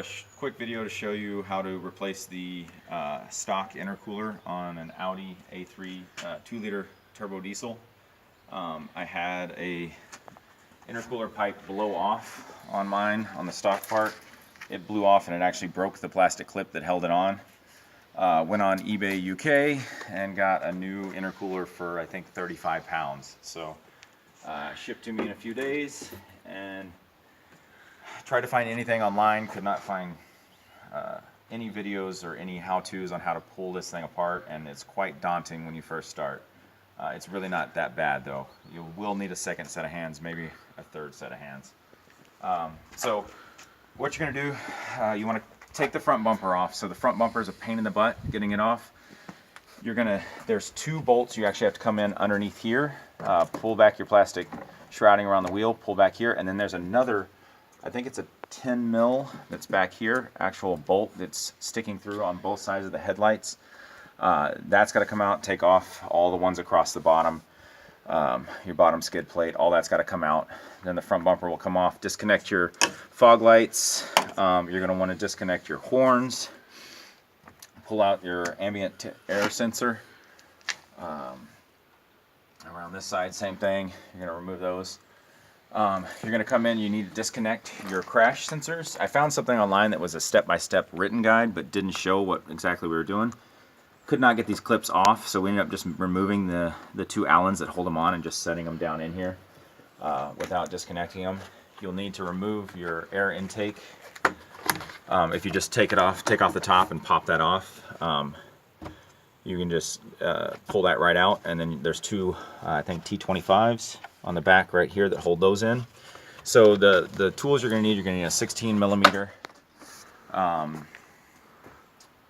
a quick video to show you how to replace the stock intercooler on an Audi A3 2-liter turbo diesel. I had a intercooler pipe blow off on mine on the stock part. It blew off and it actually broke the plastic clip that held it on. Went on eBay UK and got a new intercooler for I think 35 pounds. So shipped to me in a few days, and tried to find anything online, could not find any videos or any how-tos on how to pull this thing apart, and it's quite daunting when you first start. It's really not that bad though. You will need a second set of hands, maybe a third set of hands. So what you're going to do, you want to take the front bumper off. So the front bumper is a pain in the butt getting it off. There's two bolts you actually have to come in underneath here, pull back your plastic shrouding around the wheel, pull back here, and then there's another, I think it's a 10 mil that's back here, actual bolt that's sticking through on both sides of the headlights. That's got to come out, take off all the ones across the bottom, your bottom skid plate, all that's got to come out. Then the front bumper will come off. Disconnect your fog lights. You're going to want to disconnect your horns. Pull out your ambient air sensor. Around this side, same thing. You're going to remove those. You're going to come in, you need to disconnect your crash sensors. I found something online that was a step-by-step written guide, but didn't show what exactly we were doing. Could not get these clips off, so we ended up just removing the two Allens that hold them on and just setting them down in here without disconnecting them. You'll need to remove your air intake. If you just take off the top and pop that off, you can just pull that right out, and then there's two, I think T25s on the back right here that hold those in. So the tools you're going to need a 16 millimeter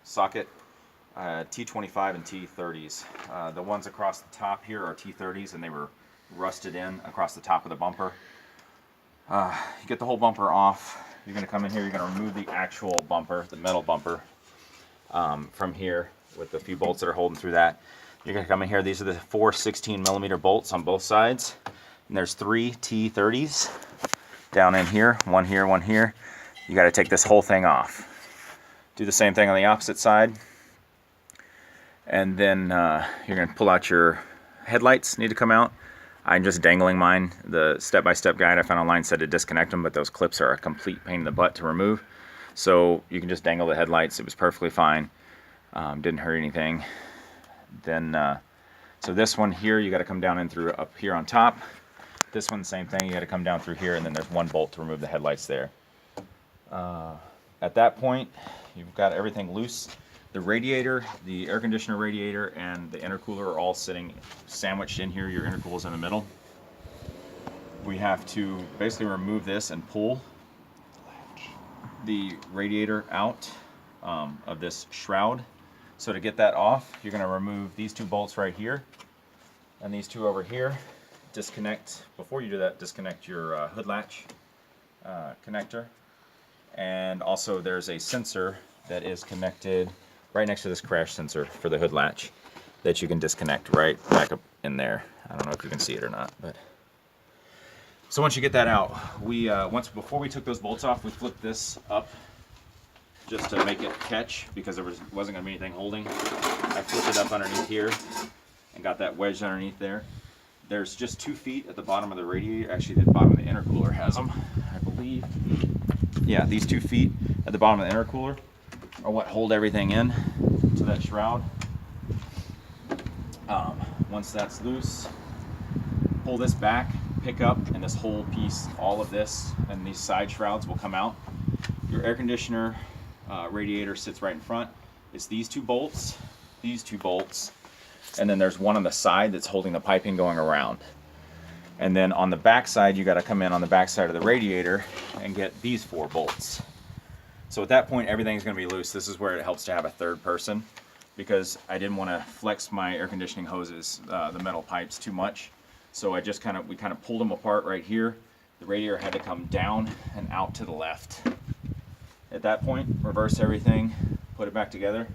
socket, T25 and T30s. The ones across the top here are T30s, and they were rusted in across the top of the bumper. You get the whole bumper off. You're going to come in here, you're going to remove the actual bumper, the metal bumper, from here with a few bolts that are holding through that. You're going to come in here, these are the four 16 millimeter bolts on both sides. And there's three T30s down in here, one here, one here. You got to take this whole thing off. Do the same thing on the opposite side. And then you're going to pull out your headlights, need to come out. I'm just dangling mine. The step-by-step guide I found online said to disconnect them, but those clips are a complete pain in the butt to remove. So you can just dangle the headlights. It was perfectly fine. Didn't hurt anything. Then, so this one here, you got to come down in through up here on top. This one, same thing. You got to come down through here, and then there's one bolt to remove the headlights there. At that point, you've got everything loose. The radiator, the air conditioner radiator, and the intercooler are all sitting sandwiched in here. Your intercooler's in the middle. We have to basically remove this and pull the radiator out of this shroud. So to get that off, you're going to remove these two bolts right here and these two over here. Disconnect, before you do that, disconnect your hood latch connector. And also there's a sensor that is connected right next to this crash sensor for the hood latch that you can disconnect right back up in there. I don't know if you can see it or not, but so once you get that out, before we took those bolts off, we flipped this up just to make it catch, because there wasn't going to be anything holding. I flipped it up underneath here and got that wedged underneath there. There's just 2 feet at the bottom of the radiator. Actually, the bottom of the intercooler has them, I believe. Yeah, these 2 feet at the bottom of the intercooler are what hold everything in to that shroud. Once that's loose, pull this back, pick up, and this whole piece, all of this, and these side shrouds will come out. Your air conditioner radiator sits right in front. It's these two bolts, and then there's one on the side that's holding the piping going around. And then on the back side, you got to come in on the back side of the radiator and get these 4 bolts. So at that point, everything's going to be loose. This is where it helps to have a third person, because I didn't want to flex my air conditioning hoses, the metal pipes, too much. So we kind of pulled them apart right here. The radiator had to come down and out to the left. At that point, reverse everything, put it back together.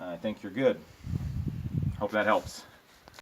I think you're good. Hope that helps.